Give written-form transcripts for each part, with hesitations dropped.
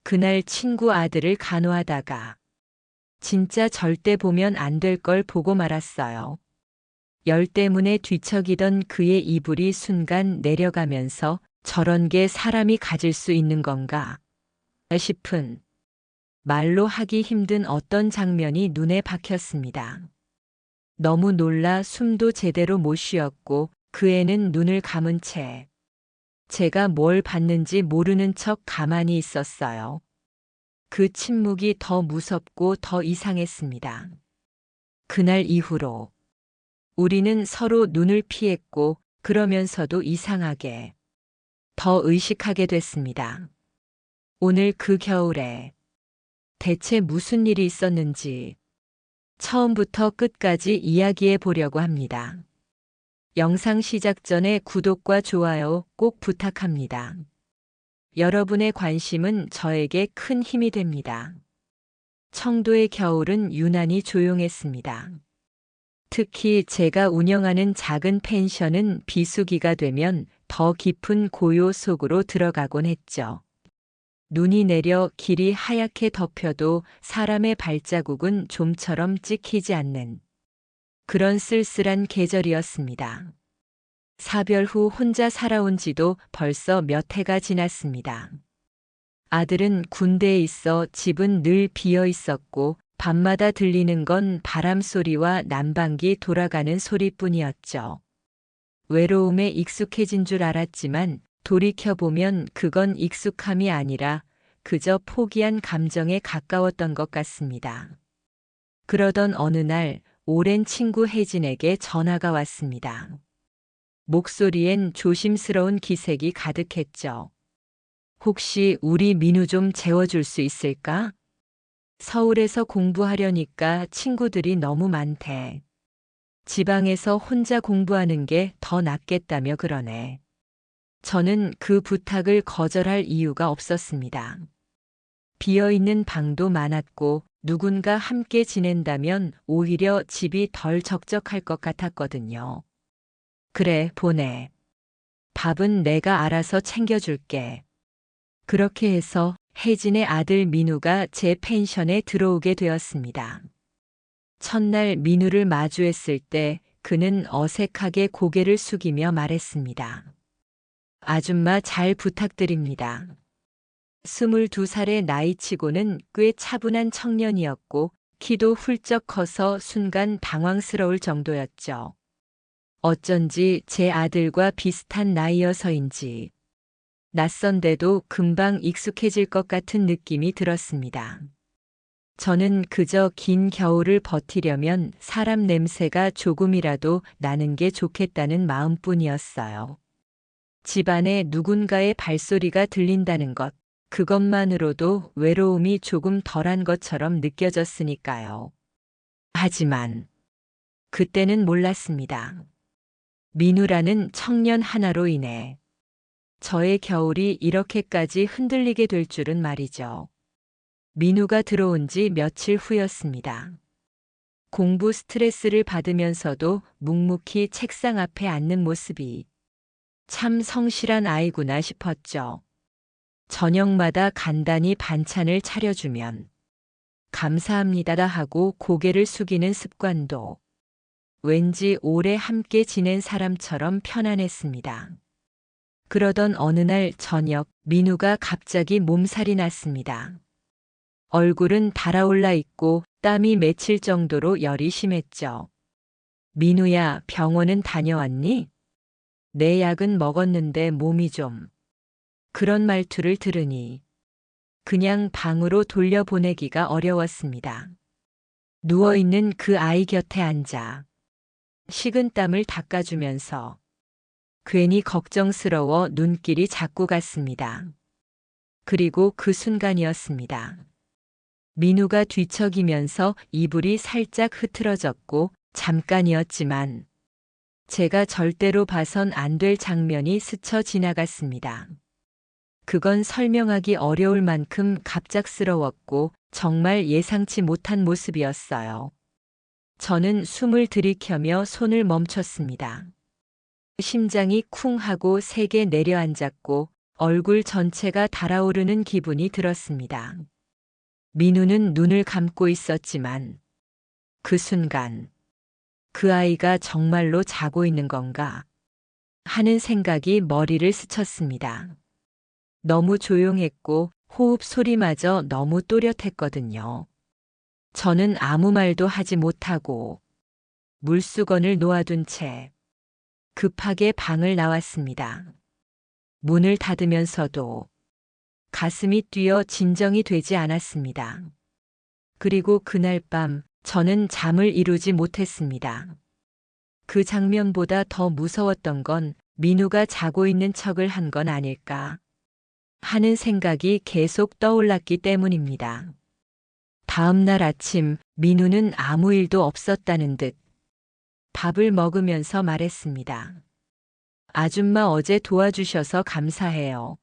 그날 친구 아들을 간호하다가 진짜 절대 보면 안 될 걸 보고 말았어요. 열 때문에 뒤척이던 그의 이불이 순간 내려가면서 저런 게 사람이 가질 수 있는 건가 싶은 말로 하기 힘든 어떤 장면이 눈에 박혔습니다. 너무 놀라 숨도 제대로 못 쉬었고 그 애는 눈을 감은 채 제가 뭘 봤는지 모르는 척 가만히 있었어요. 그 침묵이 더 무섭고 더 이상했습니다. 그날 이후로 우리는 서로 눈을 피했고 그러면서도 이상하게 더 의식하게 됐습니다. 오늘 그 겨울에 대체 무슨 일이 있었는지 처음부터 끝까지 이야기해 보려고 합니다. 영상 시작 전에 구독과 좋아요 꼭 부탁합니다. 여러분의 관심은 저에게 큰 힘이 됩니다. 청도의 겨울은 유난히 조용했습니다. 특히 제가 운영하는 작은 펜션은 비수기가 되면 더 깊은 고요 속으로 들어가곤 했죠. 눈이 내려 길이 하얗게 덮여도 사람의 발자국은 좀처럼 찍히지 않는 그런 쓸쓸한 계절이었습니다. 사별 후 혼자 살아온 지도 벌써 몇 해가 지났습니다. 아들은 군대에 있어 집은 늘 비어 있었고 밤마다 들리는 건 바람 소리와 난방기 돌아가는 소리뿐이었죠. 외로움에 익숙해진 줄 알았지만 돌이켜보면 그건 익숙함이 아니라 그저 포기한 감정에 가까웠던 것 같습니다. 그러던 어느 날 오랜 친구 혜진에게 전화가 왔습니다. 목소리엔 조심스러운 기색이 가득했죠. 혹시 우리 민우 좀 재워줄 수 있을까? 서울에서 공부하려니까 친구들이 너무 많대. 지방에서 혼자 공부하는 게 더 낫겠다며 그러네. 저는 그 부탁을 거절할 이유가 없었습니다. 비어있는 방도 많았고 누군가 함께 지낸다면 오히려 집이 덜 적적할 것 같았거든요. 그래, 보내. 밥은 내가 알아서 챙겨줄게. 그렇게 해서 혜진의 아들 민우가 제 펜션에 들어오게 되었습니다. 첫날 민우를 마주했을 때 그는 어색하게 고개를 숙이며 말했습니다. 아줌마 잘 부탁드립니다. 22살의 나이치고는 꽤 차분한 청년이었고 키도 훌쩍 커서 순간 당황스러울 정도였죠. 어쩐지 제 아들과 비슷한 나이여서인지 낯선데도 금방 익숙해질 것 같은 느낌이 들었습니다. 저는 그저 긴 겨울을 버티려면 사람 냄새가 조금이라도 나는 게 좋겠다는 마음뿐이었어요. 집안에 누군가의 발소리가 들린다는 것, 그것만으로도 외로움이 조금 덜한 것처럼 느껴졌으니까요. 하지만 그때는 몰랐습니다. 민우라는 청년 하나로 인해 저의 겨울이 이렇게까지 흔들리게 될 줄은 말이죠. 민우가 들어온 지 며칠 후였습니다. 공부 스트레스를 받으면서도 묵묵히 책상 앞에 앉는 모습이 참 성실한 아이구나 싶었죠. 저녁마다 간단히 반찬을 차려주면 감사합니다 하고 고개를 숙이는 습관도 왠지 오래 함께 지낸 사람처럼 편안했습니다. 그러던 어느 날 저녁 민우가 갑자기 몸살이 났습니다. 얼굴은 달아올라 있고 땀이 맺힐 정도로 열이 심했죠. 민우야, 병원은 다녀왔니? 내 약은 먹었는데 몸이 좀. 그런 말투를 들으니 그냥 방으로 돌려보내기가 어려웠습니다. 누워있는 그 아이 곁에 앉아 식은 땀을 닦아주면서 괜히 걱정스러워 눈길이 자꾸 갔습니다. 그리고 그 순간이었습니다. 민우가 뒤척이면서 이불이 살짝 흐트러졌고 잠깐이었지만 제가 절대로 봐선 안 될 장면이 스쳐 지나갔습니다. 그건 설명하기 어려울 만큼 갑작스러웠고 정말 예상치 못한 모습이었어요. 저는 숨을 들이켜며 손을 멈췄습니다. 심장이 쿵 하고 세게 내려앉았고 얼굴 전체가 달아오르는 기분이 들었습니다. 민우는 눈을 감고 있었지만 그 순간 그 아이가 정말로 자고 있는 건가 하는 생각이 머리를 스쳤습니다. 너무 조용했고 호흡 소리마저 너무 또렷했거든요. 저는 아무 말도 하지 못하고 물수건을 놓아둔 채 급하게 방을 나왔습니다. 문을 닫으면서도 가슴이 뛰어 진정이 되지 않았습니다. 그리고 그날 밤 저는 잠을 이루지 못했습니다. 그 장면보다 더 무서웠던 건 민우가 자고 있는 척을 한 건 아닐까 하는 생각이 계속 떠올랐기 때문입니다. 다음 날 아침 민우는 아무 일도 없었다는 듯 밥을 먹으면서 말했습니다. 아줌마 어제 도와주셔서 감사해요.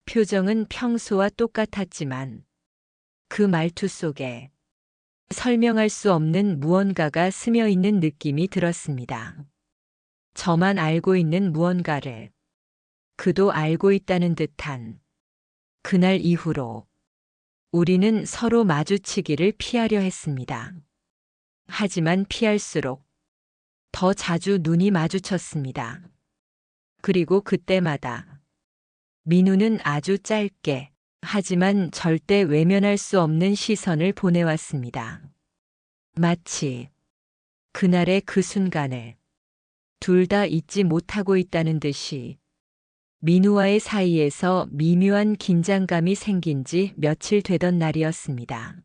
표정은 평소와 똑같았지만 그 말투 속에 설명할 수 없는 무언가가 스며 있는 느낌이 들었습니다. 저만 알고 있는 무언가를 그도 알고 있다는 듯한 그날 이후로 우리는 서로 마주치기를 피하려 했습니다. 하지만 피할수록 더 자주 눈이 마주쳤습니다. 그리고 그때마다 민우는 아주 짧게 하지만 절대 외면할 수 없는 시선을 보내왔습니다. 마치 그날의 그 순간을 둘 다 잊지 못하고 있다는 듯이 민우와의 사이에서 미묘한 긴장감이 생긴 지 며칠 되던 날이었습니다.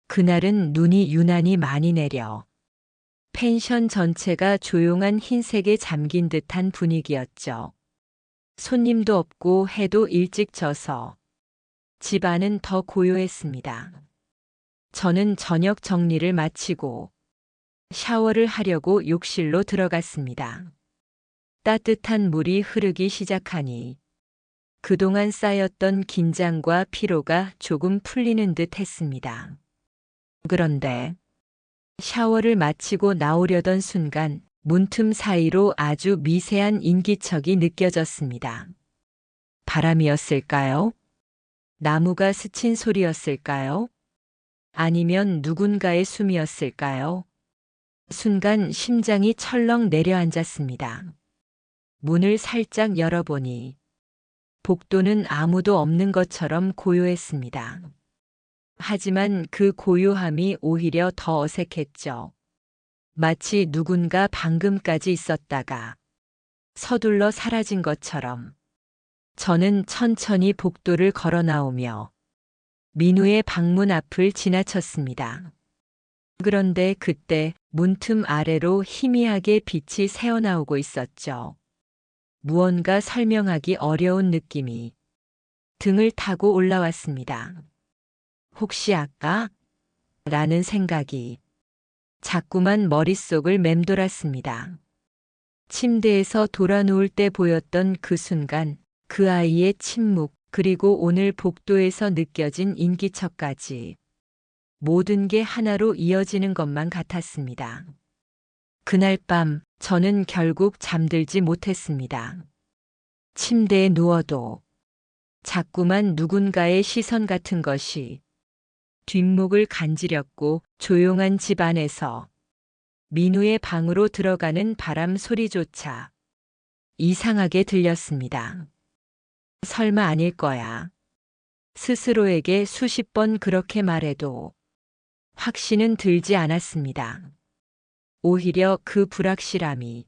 그날은 눈이 유난히 많이 내려 펜션 전체가 조용한 흰색에 잠긴 듯한 분위기였죠. 손님도 없고 해도 일찍 져서 집 안은 더 고요했습니다. 저는 저녁 정리를 마치고 샤워를 하려고 욕실로 들어갔습니다. 따뜻한 물이 흐르기 시작하니 그동안 쌓였던 긴장과 피로가 조금 풀리는 듯 했습니다. 그런데 샤워를 마치고 나오려던 순간 문틈 사이로 아주 미세한 인기척이 느껴졌습니다. 바람이었을까요? 나무가 스친 소리였을까요? 아니면 누군가의 숨이었을까요? 순간 심장이 철렁 내려앉았습니다. 문을 살짝 열어보니 복도는 아무도 없는 것처럼 고요했습니다. 하지만 그 고요함이 오히려 더 어색했죠. 마치 누군가 방금까지 있었다가 서둘러 사라진 것처럼. 저는 천천히 복도를 걸어 나오며 민우의 방문 앞을 지나쳤습니다. 그런데 그때 문틈 아래로 희미하게 빛이 새어나오고 있었죠. 무언가 설명하기 어려운 느낌이 등을 타고 올라왔습니다. 혹시 아까? 라는 생각이 자꾸만 머릿속을 맴돌았습니다. 침대에서 돌아 누울 때 보였던 그 순간, 그 아이의 침묵, 그리고 오늘 복도에서 느껴진 인기척까지 모든 게 하나로 이어지는 것만 같았습니다. 그날 밤 저는 결국 잠들지 못했습니다. 침대에 누워도 자꾸만 누군가의 시선 같은 것이 뒷목을 간지렸고 조용한 집 안에서 민우의 방으로 들어가는 바람 소리조차 이상하게 들렸습니다. 설마 아닐 거야. 스스로에게 수십 번 그렇게 말해도 확신은 들지 않았습니다. 오히려 그 불확실함이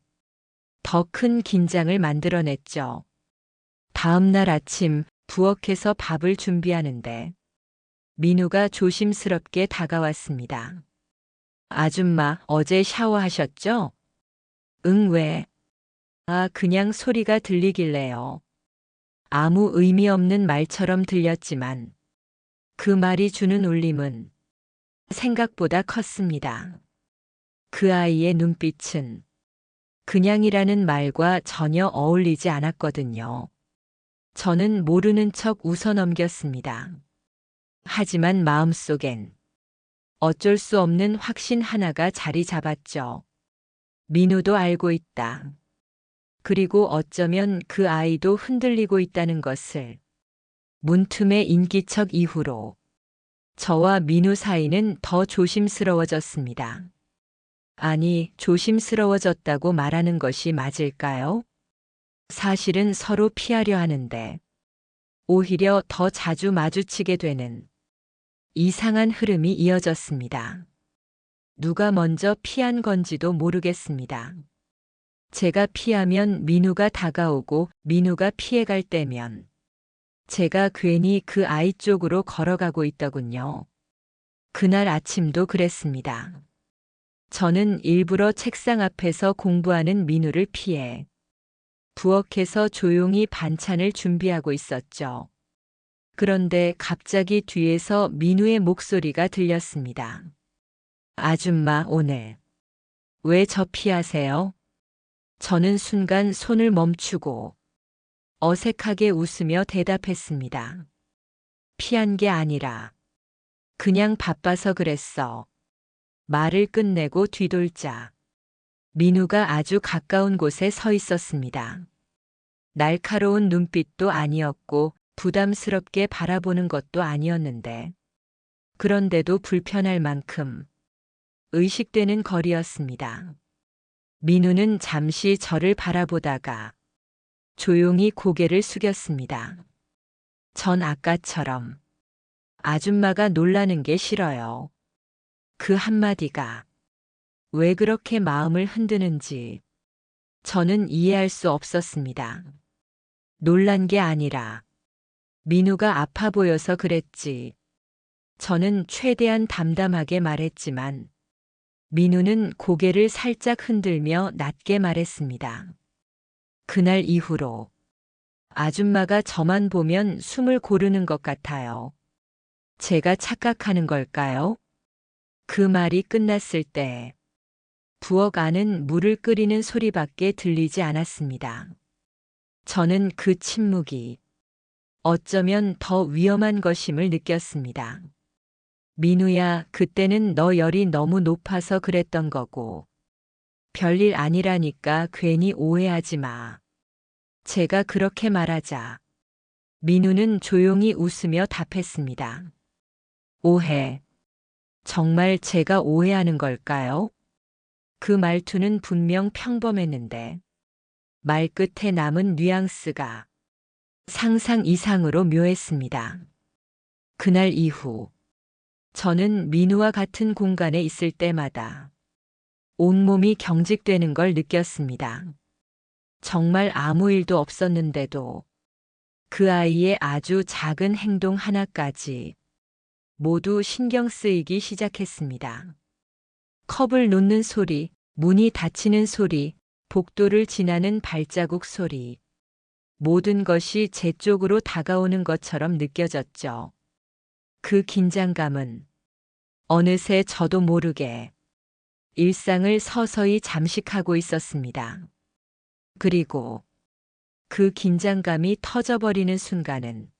더 큰 긴장을 만들어냈죠. 다음 날 아침 부엌에서 밥을 준비하는데 민우가 조심스럽게 다가왔습니다. 아줌마, 어제 샤워하셨죠? 응, 왜? 아, 그냥 소리가 들리길래요. 아무 의미 없는 말처럼 들렸지만 그 말이 주는 울림은 생각보다 컸습니다. 그 아이의 눈빛은 그냥이라는 말과 전혀 어울리지 않았거든요. 저는 모르는 척 웃어 넘겼습니다. 하지만 마음속엔 어쩔 수 없는 확신 하나가 자리 잡았죠. 민우도 알고 있다. 그리고 어쩌면 그 아이도 흔들리고 있다는 것을 문틈의 인기척 이후로 저와 민우 사이는 더 조심스러워졌습니다. 아니, 조심스러워졌다고 말하는 것이 맞을까요? 사실은 서로 피하려 하는데 오히려 더 자주 마주치게 되는 이상한 흐름이 이어졌습니다. 누가 먼저 피한 건지도 모르겠습니다. 제가 피하면 민우가 다가오고 민우가 피해갈 때면 제가 괜히 그 아이 쪽으로 걸어가고 있더군요. 그날 아침도 그랬습니다. 저는 일부러 책상 앞에서 공부하는 민우를 피해 부엌에서 조용히 반찬을 준비하고 있었죠. 그런데 갑자기 뒤에서 민우의 목소리가 들렸습니다. 아줌마, 오늘 왜 저 피하세요? 저는 순간 손을 멈추고 어색하게 웃으며 대답했습니다. 피한 게 아니라 그냥 바빠서 그랬어. 말을 끝내고 뒤돌자 민우가 아주 가까운 곳에 서 있었습니다. 날카로운 눈빛도 아니었고 부담스럽게 바라보는 것도 아니었는데 그런데도 불편할 만큼 의식되는 거리였습니다. 민우는 잠시 저를 바라보다가 조용히 고개를 숙였습니다. 전 아까처럼 아줌마가 놀라는 게 싫어요. 그 한마디가 왜 그렇게 마음을 흔드는지 저는 이해할 수 없었습니다. 놀란 게 아니라 민우가 아파 보여서 그랬지. 저는 최대한 담담하게 말했지만 민우는 고개를 살짝 흔들며 낮게 말했습니다. 그날 이후로 아줌마가 저만 보면 숨을 고르는 것 같아요. 제가 착각하는 걸까요? 그 말이 끝났을 때 부엌 안은 물을 끓이는 소리밖에 들리지 않았습니다. 저는 그 침묵이 어쩌면 더 위험한 것임을 느꼈습니다. 민우야, 그때는 너 열이 너무 높아서 그랬던 거고 별일 아니라니까 괜히 오해하지 마. 제가 그렇게 말하자 민우는 조용히 웃으며 답했습니다. 오해. 정말 제가 오해하는 걸까요? 그 말투는 분명 평범했는데 말끝에 남은 뉘앙스가 상상 이상으로 묘했습니다. 그날 이후 저는 민우와 같은 공간에 있을 때마다 온몸이 경직되는 걸 느꼈습니다. 정말 아무 일도 없었는데도 그 아이의 아주 작은 행동 하나까지 모두 신경 쓰이기 시작했습니다. 컵을 놓는 소리, 문이 닫히는 소리, 복도를 지나는 발자국 소리. 모든 것이 제 쪽으로 다가오는 것처럼 느껴졌죠. 그 긴장감은 어느새 저도 모르게 일상을 서서히 잠식하고 있었습니다. 그리고 그 긴장감이 터져버리는 순간은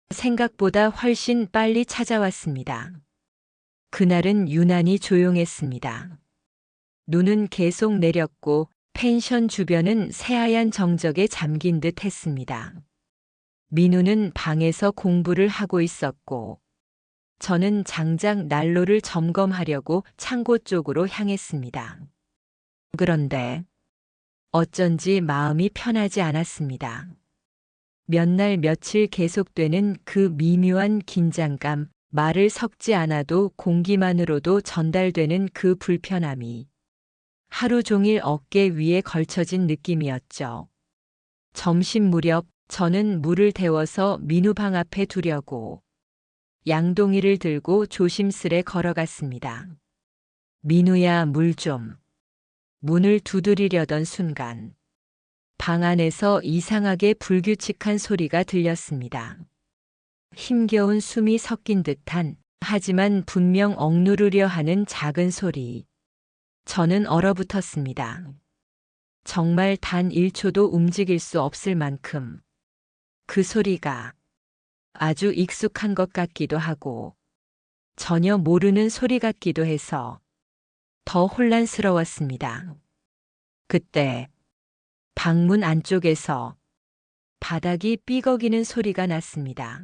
생각보다 훨씬 빨리 찾아왔습니다. 그날은 유난히 조용했습니다. 눈은 계속 내렸고 펜션 주변은 새하얀 정적에 잠긴 듯 했습니다. 민우는 방에서 공부를 하고 있었고 저는 장작 난로를 점검하려고 창고 쪽으로 향했습니다. 그런데 어쩐지 마음이 편하지 않았습니다. 몇 날 며칠 계속되는 그 미묘한 긴장감, 말을 섞지 않아도 공기만으로도 전달되는 그 불편함이 하루 종일 어깨 위에 걸쳐진 느낌이었죠. 점심 무렵 저는 물을 데워서 민우 방 앞에 두려고 양동이를 들고 조심스레 걸어갔습니다. 민우야, 물 좀. 문을 두드리려던 순간 방 안에서 이상하게 불규칙한 소리가 들렸습니다. 힘겨운 숨이 섞인 듯한, 하지만 분명 억누르려 하는 작은 소리. 저는 얼어붙었습니다. 정말 단 1초도 움직일 수 없을 만큼 그 소리가 아주 익숙한 것 같기도 하고 전혀 모르는 소리 같기도 해서 더 혼란스러웠습니다. 그때 방문 안쪽에서 바닥이 삐걱이는 소리가 났습니다.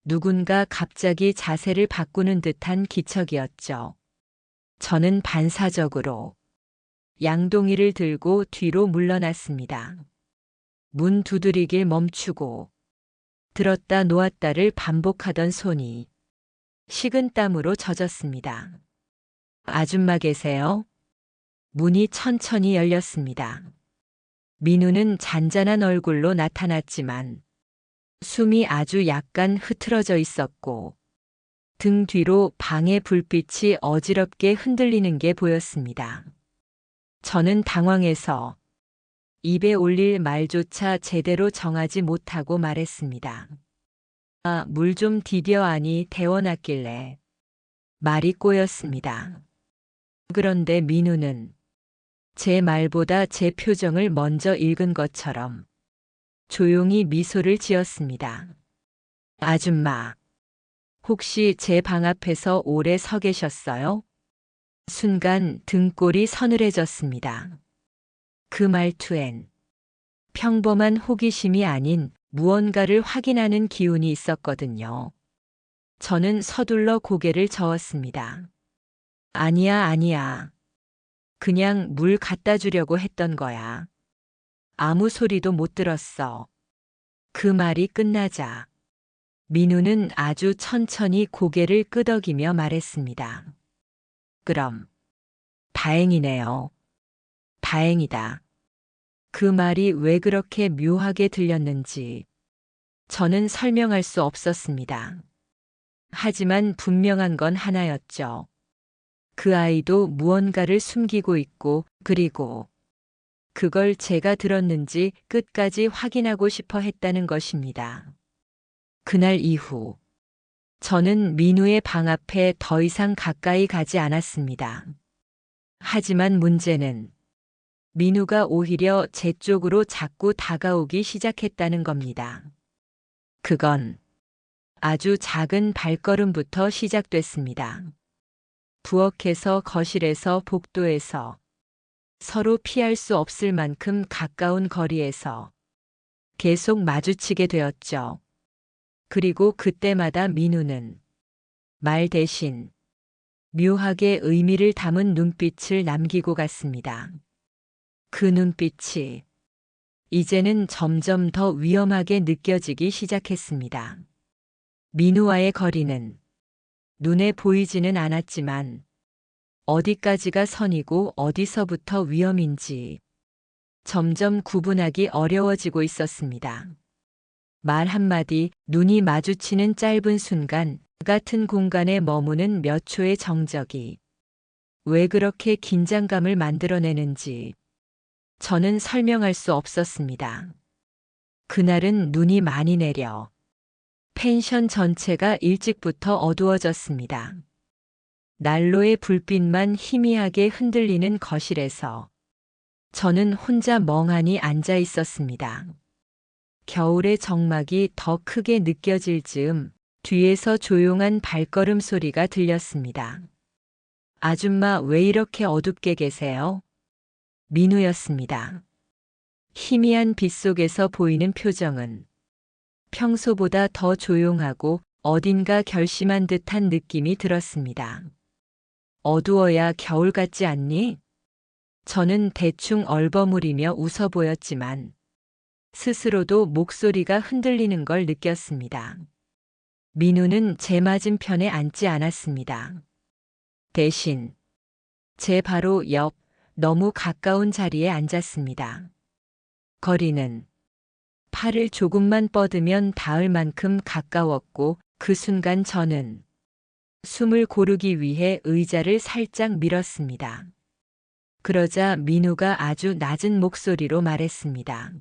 누군가 갑자기 자세를 바꾸는 듯한 기척이었죠. 저는 반사적으로 양동이를 들고 뒤로 물러났습니다. 문 두드리길 멈추고 들었다 놓았다를 반복하던 손이 식은 땀으로 젖었습니다. 아줌마 계세요? 문이 천천히 열렸습니다. 민우는 잔잔한 얼굴로 나타났지만 숨이 아주 약간 흐트러져 있었고 등 뒤로 방의 불빛이 어지럽게 흔들리는 게 보였습니다. 저는 당황해서 입에 올릴 말조차 제대로 정하지 못하고 말했습니다. 아, 물 좀 디뎌 하니 데워놨길래. 말이 꼬였습니다. 그런데 민우는 제 말보다 제 표정을 먼저 읽은 것처럼 조용히 미소를 지었습니다. 아줌마, 혹시 제 방 앞에서 오래 서 계셨어요? 순간 등골이 서늘해졌습니다. 그 말투엔 평범한 호기심이 아닌 무언가를 확인하는 기운이 있었거든요. 저는 서둘러 고개를 저었습니다. 아니야, 아니야. 그냥 물 갖다 주려고 했던 거야. 아무 소리도 못 들었어. 그 말이 끝나자 민우는 아주 천천히 고개를 끄덕이며 말했습니다. 그럼 다행이네요. 다행이다. 그 말이 왜 그렇게 묘하게 들렸는지 저는 설명할 수 없었습니다. 하지만 분명한 건 하나였죠. 그 아이도 무언가를 숨기고 있고 그리고 그걸 제가 들었는지 끝까지 확인하고 싶어 했다는 것입니다. 그날 이후 저는 민우의 방 앞에 더 이상 가까이 가지 않았습니다. 하지만 문제는 민우가 오히려 제 쪽으로 자꾸 다가오기 시작했다는 겁니다. 그건 아주 작은 발걸음부터 시작됐습니다. 부엌에서 거실에서 복도에서 서로 피할 수 없을 만큼 가까운 거리에서 계속 마주치게 되었죠. 그리고 그때마다 민우는 말 대신 묘하게 의미를 담은 눈빛을 남기고 갔습니다. 그 눈빛이 이제는 점점 더 위험하게 느껴지기 시작했습니다. 민우와의 거리는 눈에 보이지는 않았지만 어디까지가 선이고 어디서부터 위험인지 점점 구분하기 어려워지고 있었습니다. 말 한마디, 눈이 마주치는 짧은 순간 같은 공간에 머무는 몇 초의 정적이 왜 그렇게 긴장감을 만들어내는지 저는 설명할 수 없었습니다. 그날은 눈이 많이 내려 펜션 전체가 일찍부터 어두워졌습니다. 난로의 불빛만 희미하게 흔들리는 거실에서 저는 혼자 멍하니 앉아 있었습니다. 겨울의 적막이 더 크게 느껴질 즈음 뒤에서 조용한 발걸음 소리가 들렸습니다. 아줌마 왜 이렇게 어둡게 계세요? 민우였습니다. 희미한 빛 속에서 보이는 표정은 평소보다 더 조용하고 어딘가 결심한 듯한 느낌이 들었습니다. 어두워야 겨울 같지 않니? 저는 대충 얼버무리며 웃어 보였지만 스스로도 목소리가 흔들리는 걸 느꼈습니다. 민우는 제 맞은편에 앉지 않았습니다. 대신 제 바로 옆 너무 가까운 자리에 앉았습니다. 거리는 팔을 조금만 뻗으면 닿을 만큼 가까웠고 그 순간 저는 숨을 고르기 위해 의자를 살짝 밀었습니다. 그러자 민우가 아주 낮은 목소리로 말했습니다.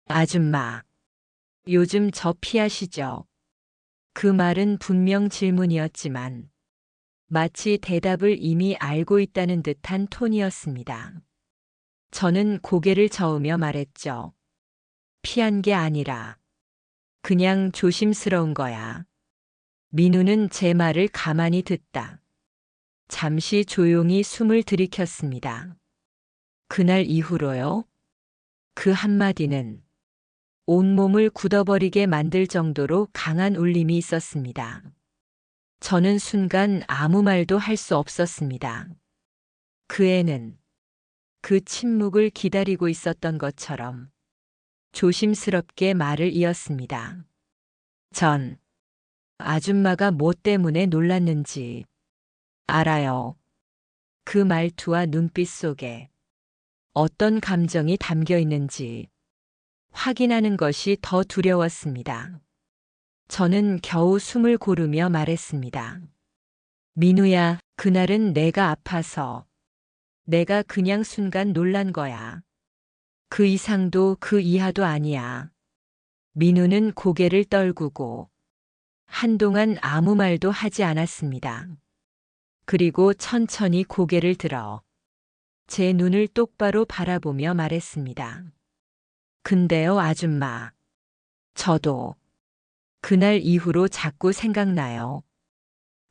아줌마, 요즘 저 피하시죠? 그 말은 분명 질문이었지만 마치 대답을 이미 알고 있다는 듯한 톤이었습니다. 저는 고개를 저으며 말했죠. 피한 게 아니라 그냥 조심스러운 거야. 민우는 제 말을 가만히 듣다. 잠시 조용히 숨을 들이켰습니다. 그날 이후로요? 그 한마디는 온몸을 굳어버리게 만들 정도로 강한 울림이 있었습니다. 저는 순간 아무 말도 할 수 없었습니다. 그 애는 그 침묵을 기다리고 있었던 것처럼 조심스럽게 말을 이었습니다. 전 아줌마가 뭐 때문에 놀랐는지 알아요. 그 말투와 눈빛 속에 어떤 감정이 담겨 있는지 확인하는 것이 더 두려웠습니다. 저는 겨우 숨을 고르며 말했습니다. 민우야, 그날은 내가 아파서 내가 그냥 순간 놀란 거야. 그 이상도 그 이하도 아니야. 민우는 고개를 떨구고 한동안 아무 말도 하지 않았습니다. 그리고 천천히 고개를 들어 제 눈을 똑바로 바라보며 말했습니다. 근데요, 아줌마. 저도 그날 이후로 자꾸 생각나요.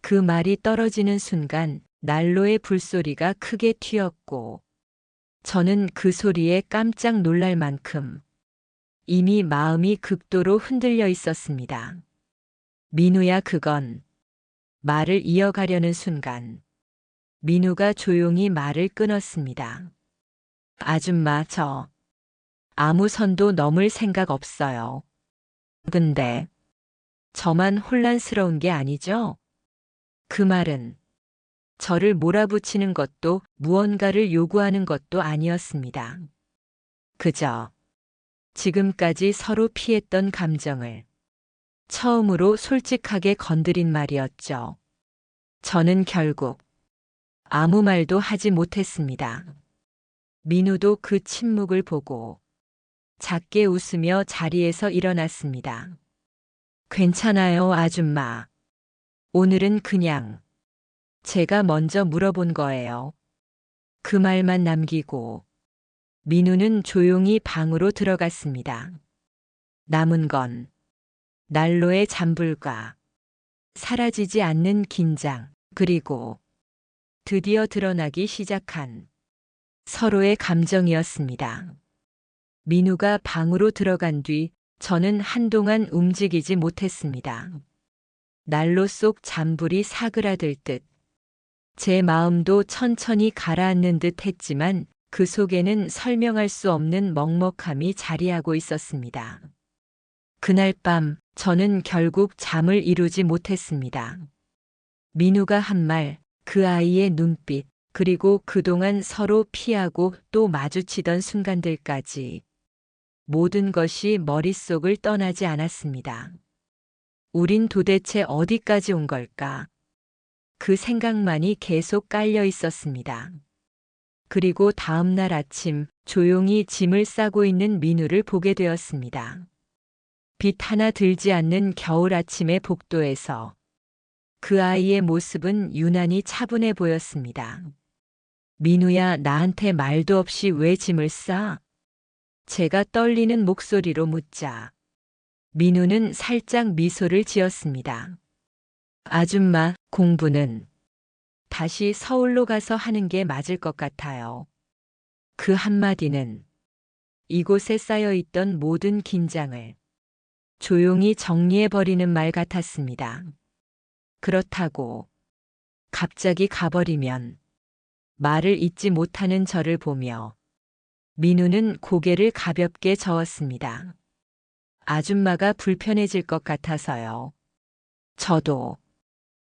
그 말이 떨어지는 순간 난로의 불소리가 크게 튀었고 저는 그 소리에 깜짝 놀랄 만큼 이미 마음이 극도로 흔들려 있었습니다. 민우야, 그건 말을 이어가려는 순간 민우가 조용히 말을 끊었습니다. 아줌마, 저 아무 선도 넘을 생각 없어요. 근데 저만 혼란스러운 게 아니죠? 그 말은 저를 몰아붙이는 것도 무언가를 요구하는 것도 아니었습니다. 그저 지금까지 서로 피했던 감정을 처음으로 솔직하게 건드린 말이었죠. 저는 결국 아무 말도 하지 못했습니다. 민우도 그 침묵을 보고 작게 웃으며 자리에서 일어났습니다. 괜찮아요, 아줌마. 오늘은 그냥 제가 먼저 물어본 거예요. 그 말만 남기고 민우는 조용히 방으로 들어갔습니다. 남은 건 난로의 잔불과 사라지지 않는 긴장, 그리고 드디어 드러나기 시작한 서로의 감정이었습니다. 민우가 방으로 들어간 뒤 저는 한동안 움직이지 못했습니다. 난로 속 잔불이 사그라들 듯 제 마음도 천천히 가라앉는 듯 했지만 그 속에는 설명할 수 없는 먹먹함이 자리하고 있었습니다. 그날 밤 저는 결국 잠을 이루지 못했습니다. 민우가 한 말, 그 아이의 눈빛, 그리고 그동안 서로 피하고 또 마주치던 순간들까지 모든 것이 머릿속을 떠나지 않았습니다. 우린 도대체 어디까지 온 걸까? 그 생각만이 계속 깔려 있었습니다. 그리고 다음 날 아침 조용히 짐을 싸고 있는 민우를 보게 되었습니다. 빛 하나 들지 않는 겨울 아침의 복도에서 그 아이의 모습은 유난히 차분해 보였습니다. 민우야, 나한테 말도 없이 왜 짐을 싸? 제가 떨리는 목소리로 묻자 민우는 살짝 미소를 지었습니다. 아줌마, 공부는 다시 서울로 가서 하는 게 맞을 것 같아요. 그 한마디는 이곳에 쌓여있던 모든 긴장을 조용히 정리해버리는 말 같았습니다. 그렇다고 갑자기 가버리면 말을 잇지 못하는 저를 보며 민우는 고개를 가볍게 저었습니다. 아줌마가 불편해질 것 같아서요. 저도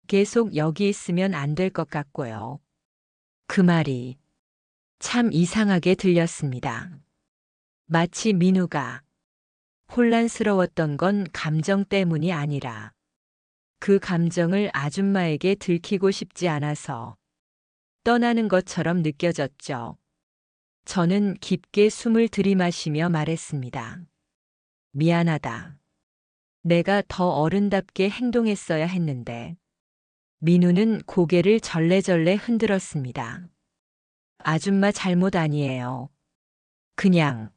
계속 여기 있으면 안 될 것 같고요. 그 말이 참 이상하게 들렸습니다. 마치 민우가 혼란스러웠던 건 감정 때문이 아니라 그 감정을 아줌마에게 들키고 싶지 않아서 떠나는 것처럼 느껴졌죠. 저는 깊게 숨을 들이마시며 말했습니다. 미안하다. 내가 더 어른답게 행동했어야 했는데. 민우는 고개를 절레절레 흔들었습니다. 아줌마 잘못 아니에요. 그냥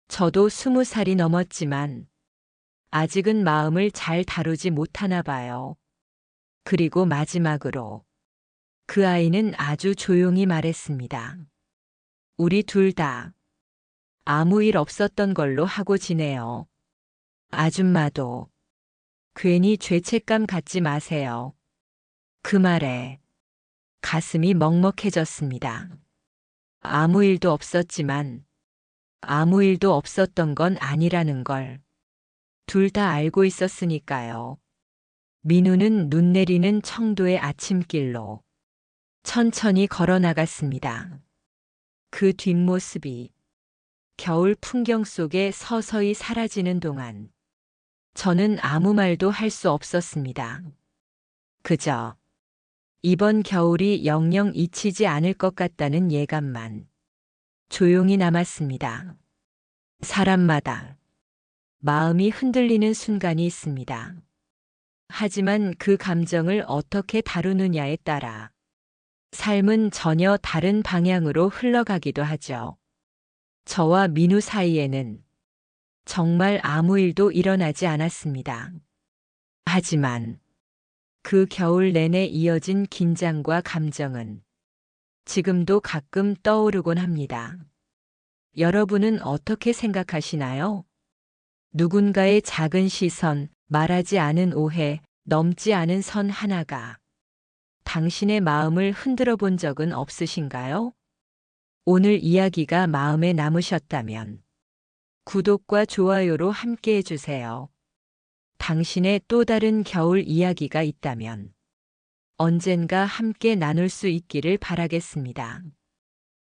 저도 20살이 넘었지만 아직은 마음을 잘 다루지 못하나 봐요. 그리고 마지막으로 그 아이는 아주 조용히 말했습니다. 우리 둘 다 아무 일 없었던 걸로 하고 지내요. 아줌마도 괜히 죄책감 갖지 마세요. 그 말에 가슴이 먹먹해졌습니다. 아무 일도 없었지만 아무 일도 없었던 건 아니라는 걸 둘 다 알고 있었으니까요. 민우는 눈 내리는 청도의 아침길로 천천히 걸어 나갔습니다. 그 뒷모습이 겨울 풍경 속에 서서히 사라지는 동안 저는 아무 말도 할 수 없었습니다. 그저 이번 겨울이 영영 잊히지 않을 것 같다는 예감만 조용히 남았습니다. 사람마다 마음이 흔들리는 순간이 있습니다. 하지만 그 감정을 어떻게 다루느냐에 따라 삶은 전혀 다른 방향으로 흘러가기도 하죠. 저와 민우 사이에는 정말 아무 일도 일어나지 않았습니다. 하지만 그 겨울 내내 이어진 긴장과 감정은 지금도 가끔 떠오르곤 합니다. 여러분은 어떻게 생각하시나요? 누군가의 작은 시선, 말하지 않은 오해, 넘지 않은 선 하나가 당신의 마음을 흔들어 본 적은 없으신가요? 오늘 이야기가 마음에 남으셨다면 구독과 좋아요로 함께 해주세요. 당신의 또 다른 겨울 이야기가 있다면 언젠가 함께 나눌 수 있기를 바라겠습니다.